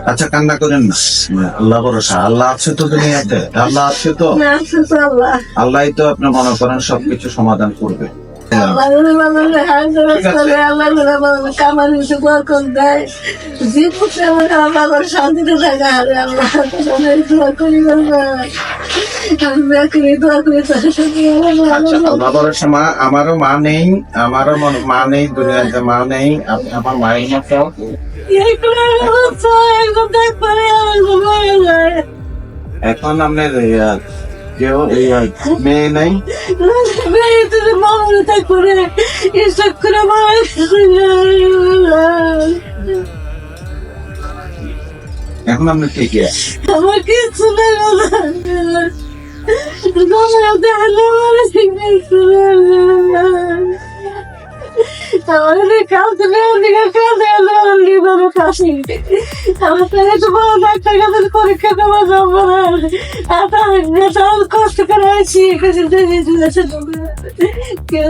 আচ্ছা, কান্না করেন না। আল্লাহ ভরসা, আল্লাহ আছে তো দুনিয়াতে, আল্লাহ আছে তো, আল্লাহই তো আপনার মনে করেন সবকিছু সমাধান করবে। শান্তিতে থাকা আল্লাহ ভরসা। মা, আমারও মা নেই, আমারও মা নেই দুনিয়াতে, মা নেই। আপনি আমার মায়ের মতো। এখন আপনার কেউ মেয়ে নাই? এখন আপনার কে কে আছে? আমার কিছু নেই আমার কালকে পরীক্ষা দেওয়া যাবো কষ্ট করে আছি কেউ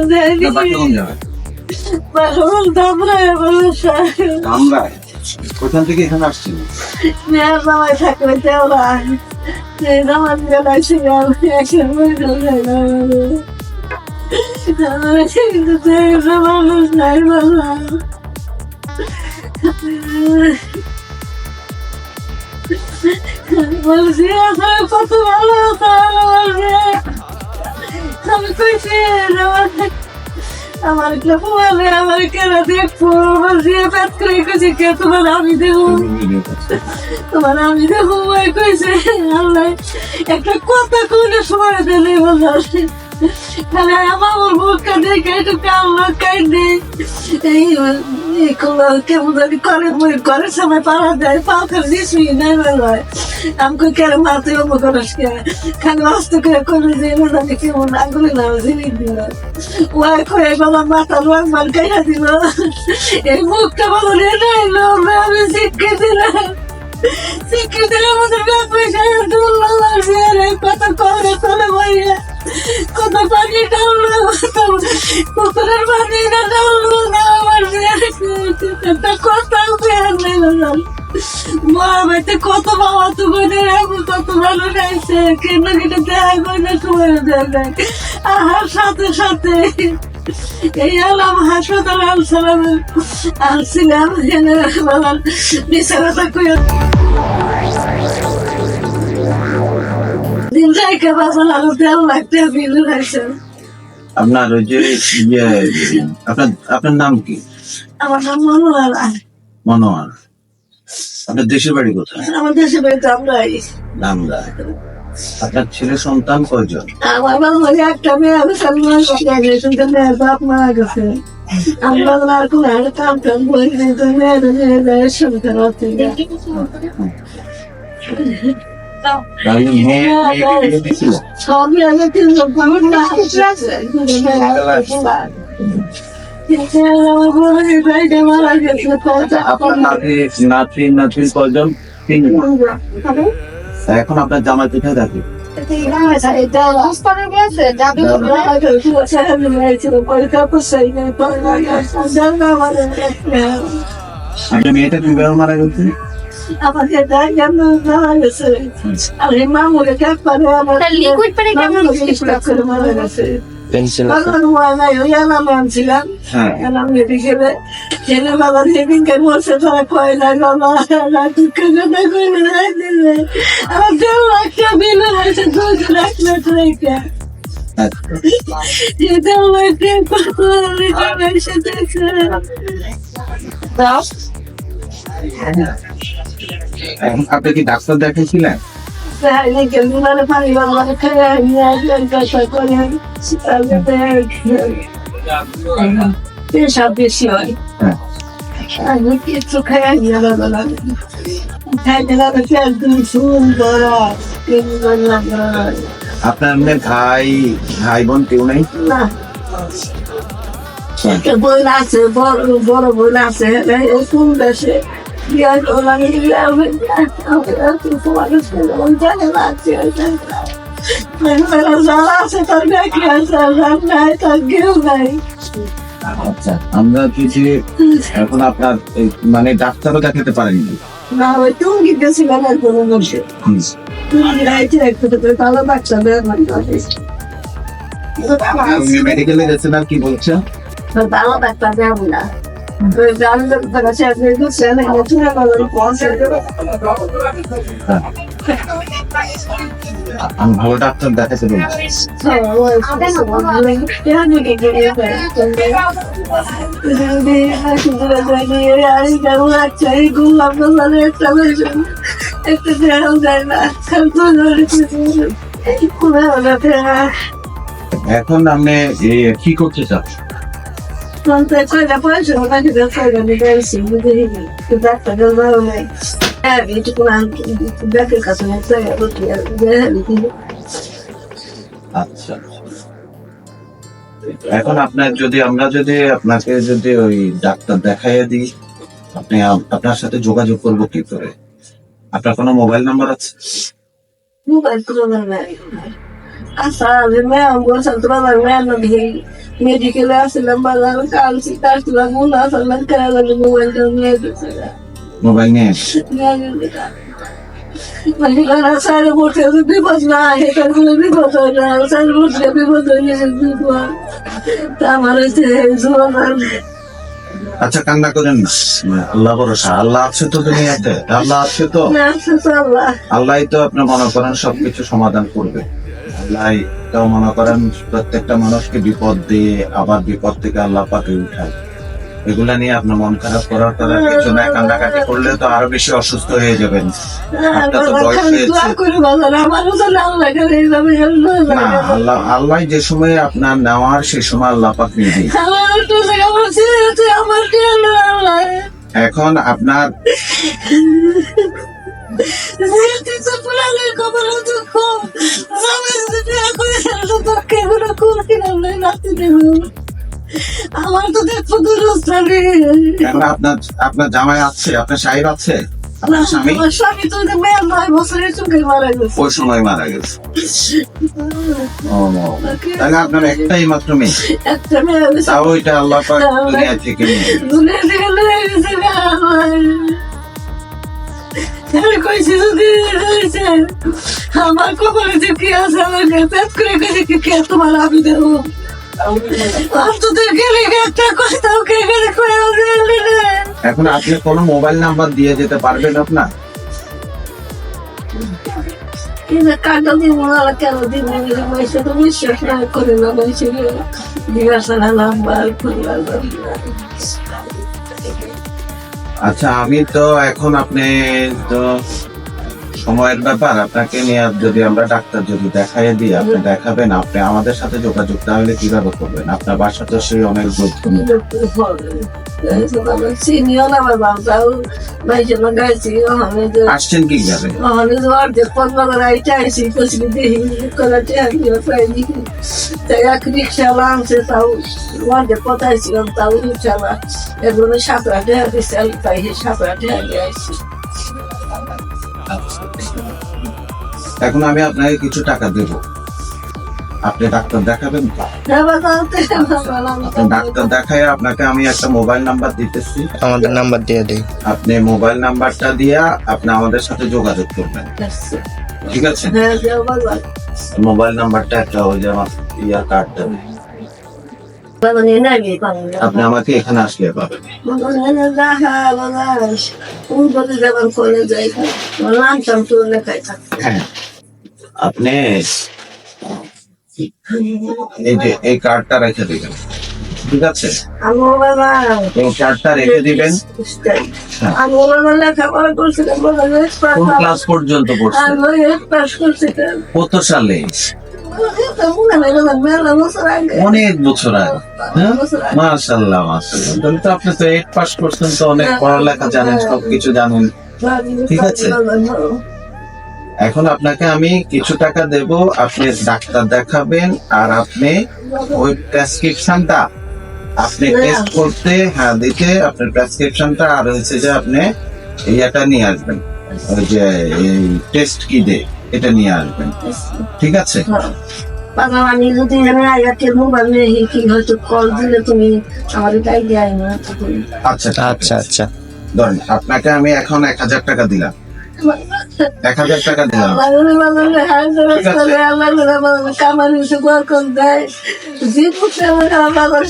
কামরায়? কোথান থেকে এখানে আসছেন? জামাই থাকলে দেওয়া জামা দিয়ে লাগছিলাম মানুষ নাই বাবা বলছি কত ভালো আমি কইছি আমার আমার কেন দেখবো পেট করে কইছি কে তোমার আমি দেখবো তোমার আমি দেখবো কইছে আল্লাহ একটা কথা কইলে সময় দিলে বলার খালি আমার মুখটা দেখে একটু কামলা কাইদে এই কেমন জানি করে ঘরের সময় পাড়া দেয় পাও খালি দিসুই নাই বেলায় আমি কই কেন মারতে অন্য করিস কে খালি অস্ত করে করে যে জানি কেমন আগুলি না জিনিস দিল ওয়াই করে বাবা মাথা রং মান কাইয়া দিল এই মুখটা বলে নাইলো আমি শিক্ষা দিলাম শিক্ষা দিলে আমাদের পয়সা দুল্লা লাগছে কত করে চলে বইয়া কত পানি ডাউলো পুকুরের পানি ডাউলো না আমার কোথাও বের নেই মা বেতে কত বাবা তো বলে কত ভালো লাগছে কেন কেটে দেখা করে সময় দেয় আহার সাথে সাথে এই আলাম হাসপাতাল আলছিলাম এনে বলার বিছানাটা করে দিন যাইকে বাঁচাল আরো 1.5 লাখ টাকা বিল হয়েছে। আপনার ওই যে আপনার নাম কি? আমার নাম মনোয়ার। মনোয়ার। আপনার দেশের বাড়ি কোথায়? আমার দেশের বাড়ি দামরাই। দামরাই। আপনার ছেলে সন্তান কয়জন? আমার বাবা একটা মেয়ে আমি সালমান গ্রাজুয়েশন করে বাপ মারা গেছে আমরা আর কোন কাম টাম বই নেই তো মেয়েদের সন্তান হচ্ছে সবই আগে 3 লোক আমার মারা গেছে। আপনার নাতি কয়জন? 3 জন। এখন আপনার জামাই কোথায় থাকে? আপনার মেয়েটা তুমি মারা গেছে? আমাকে মারা গেছে আমি মামুকে মারা গেছে ছিলাম ছেলে বাবা সেদিনকে মরছে তারা কয় না বাবা আমার 1.5 লাখ বিল হয়েছে 2 লাখ রেখে আপনি কি ডাক্তার দেখাইছিলেন? পানি পেশাব বেশি হয় কিছু খাই আপনার ভাই বোন কেউ নেই? না একটা বোন আছে বড় বোন আছে কোন দেশে আচ্ছা, আমরা কিছু এখন আপনার মানে ডাক্তারও দেখাতে পারেননি? না ওই টুঙ্গি গেছিল না কোনো মধ্যে হুম। টুঙ্গি রাইতে রাখতে তো তাহলে বাচ্চা বের হয় আপনি মেডিকেলে গেছেন আর কি বলছেন? তাহলে বাচ্চা যাবো না আমি তো কাছে আপনি তো সেনে নতুন আমার পৌঁছে আমি ভালো ডাক্তার দেখাতে বলছি। এখন আপনি কি করতে চান? আচ্ছা, এখন আপনার যদি আমরা যদি আপনাকে যদি ওই ডাক্তার দেখাইয়া দিই, আপনি আপনার সাথে যোগাযোগ করবো কি করে? আপনার কোনো মোবাইল নাম্বার আছে? মেডিকেলে আসলাম বাজার কালছি আসলাম আসলাম কেরালার মোবাইলটা নিয়ে গেছে মোবাইল নিয়ে সাড়ে বছর বিপদ না এটার কোনো বিপদ হয় না সাড়ে বছর বিপদ হয়ে বিপদ আমার হচ্ছে আচ্ছা, কান্না করেন না। আল্লাহ ভরসা, আল্লাহ আছে তো দুনিয়াতে, আল্লাহ আছে তো, আল্লাহ তো আপনার মনে করেন সবকিছু সমাধান করবে। আল্লাহ তো মনে করেন প্রত্যেকটা মানুষকে বিপদ দিয়ে আবার বিপদ থেকে আল্লাহ পাকে উঠায়। এগুলা নিয়ে আপনার মন খারাপ করার কিছু না, কান্নাকাটি করলে তো আরো বেশি অসুস্থ হয়ে যাবেন। আপনার তো বয়স হয়েছে না, আল্লাহ যে সময় আপনার নেওয়ার সে সময় আল্লাহ পাক নিবে। এখন আপনার আমার তো দেখবো এখন আপনার জামাই আছে, আপনার সাহেব আছে, আপনার স্বামী স্বামী তো 9 বছরের চোখে মারা গেছে ওই সময় মারা গেছে। তাহলে আপনার একটাই মাত্র মেয়ে, একটা মেয়ে তাও ওইটা আল্লাহ পাক দুনিয়া থেকে নিয়ে গেছে। দুনিয়া থেকে লয়ে গেছে আমার কপালে যে কি আছে আমাকে পেট করে গেছে কি কে তোমার আমি দেবো এখন আপনি কোনো মোবাইল নাম্বার দিয়ে যেতে পারবেন আপনার? কার্ডটা দিয়ে মনে কেন দিন তো বিশ্বাস না করে না জিজ্ঞাসা নাম্বার আচ্ছা, আমি তো এখন আপনি তো সময়ের ব্যাপার, আপনাকে নিয়ে যদি আমরা ডাক্তার যদি দেখাই দিই, আপনি দেখাবেন, আপনি আমাদের সাথে যোগাযোগ তাহলে কিভাবে করবেন? আপনার বাসা তো সেই অনেক দূর। আসছেন কি যাবে? রিক্সাওয়ালা আনছে তাও কোথায় ছিলাম তাও রিক্সাওয়ালা এগুলো 7 টাকা দিচ্ছে তাই 7 টাকা দিয়ে আসছি। এখন আমি আপনাকে কিছু টাকা দেব, আপনি ডাক্তার দেখাবেন তো? ডাক্তার দেখায় আপনাকে আমি একটা মোবাইল নাম্বার দিতেছি, আমাদের নাম্বার দিয়ে দেই। আপনি মোবাইল নাম্বারটা দিয়া আপনি আমাদের সাথে যোগাযোগ করবেন, ঠিক আছে? মোবাইল নাম্বারটা একটা ওই যে আমার ইয়ার কার্ডটা আপনি আমাকে এখানে আসলে পাবেন। হ্যাঁ, আপনি এই যে এই কার্ডটা রেখে দিবেন, ঠিক আছে? এই কার্ডটা রেখে দিবেন। কোন ক্লাস পর্যন্ত পড়ছেন? কত সালে? অনেক বছর আগে। মাশাআল্লাহ মাশাআল্লাহ, তাহলে তো আপনি তো 8 পাস করছেন, তো অনেক পড়ালেখা জানেন, সবকিছু জানেন, ঠিক আছে? এখন আপনাকে আমি কিছু টাকা দেব, আপনি ডাক্তার দেখাবেন, আর আপনি ওই প্রেসক্রিপশনটা আপনি টেস্ট করতে দিতে আপনার প্রেসক্রিপশনটা, আর হচ্ছে যে আপনি এইটা নিয়ে আসবেন, ওই যে এই টেস্ট কি দে এটা নিয়ে আসবেন, ঠিক আছে? আমি যদি মোবাইল নিয়ে কি হয়তো কল দিলে তুমি আমার তাই দেয় না। আচ্ছা আচ্ছা আচ্ছা, ধরেন আপনাকে আমি এখন 1000 টাকা দিলাম, 1000 টাকা দিলাম।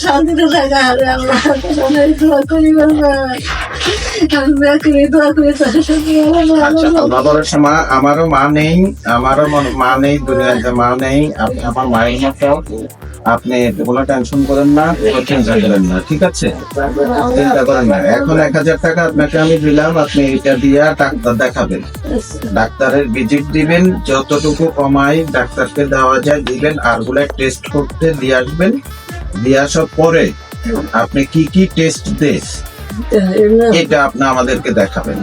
শান্তিতে থাকা আচ্ছা, আল্লাহ ভরসা মা, আমারও মা নেই, মা নেই, দুনিয়াতে মা নেই। আপনি আমার মায়ের মতো, আপনি কোনো টেনশন করেন না, কোনো চিন্তা করেন না, ঠিক আছে? চিন্তা করেন না। এখন 1000 টাকা আপনাকে আমি দিলাম, আপনি এটা দিয়ে ডাক্তার দেখাবেন, ডাক্তারের ভিজিট দিবেন, যতটুকু কমাই ডাক্তারকে দেওয়া যায় দিবেন, আর গুলা টেস্ট করতে দিয়ে আসবেন। দিয়ে আসার পরে আপনি কি কি টেস্ট দেন এটা আপনি আমাদেরকে দেখাবেন।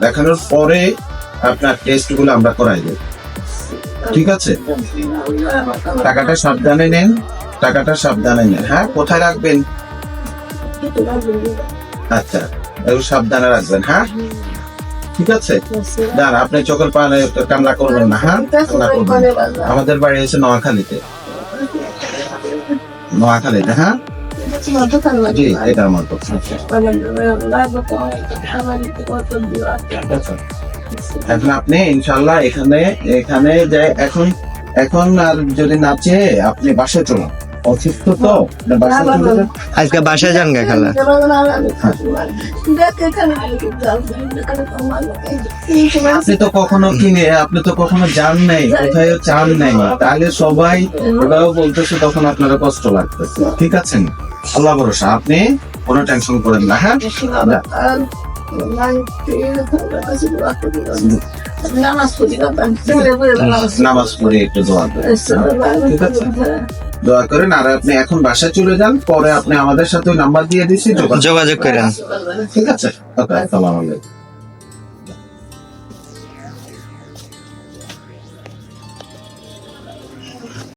দেখানোর পরে আপনার টেস্ট গুলো আমরা করাই দেব, ঠিক আছে? টাকাটা সাবধানে নেন, টাকাটা সাবধানে নেন। হ্যাঁ, কোথায় রাখবেন? আচ্ছা, একটু সাবধানে রাখবেন। হ্যাঁ, ঠিক আছে? দাঁড়া, আপনি চোখের পানে কান্না করবেন না। হ্যাঁ, কান্না করবেন না। আমাদের বাড়ি এসে নোয়াখালীতে, নোয়াখালীতে। হ্যাঁ জি, এটা আমার কথা। এখন আপনি ইনশাল্লাহ এখানে এখানে যে এখন আর যদি নাচে আপনি বাসায় চলুন, অসুস্থ তো বাসায় চলে যান। আজকে বাসায় যান গা খালা? আপনি তো কখনো যান নাই, কোথায় চান নাই, তাহলে সবাই ওরাও বলতেছে, তখন আপনারা কষ্ট লাগতেছে, ঠিক আছে? আল্লাহ ভরসা, আপনি কোনো টেনশন করেন না। হ্যাঁ, নামাজ পড়ে একটু দোয়া করেন, ঠিক আছে? দোয়া করেন। আর আপনি এখন বাসায় চলে যান, পরে আপনি আমাদের সাথে নাম্বার দিয়ে দিচ্ছি, যোগাযোগ করেন। ঠিক আছে? ওকে, আসসালামু আলাইকুম।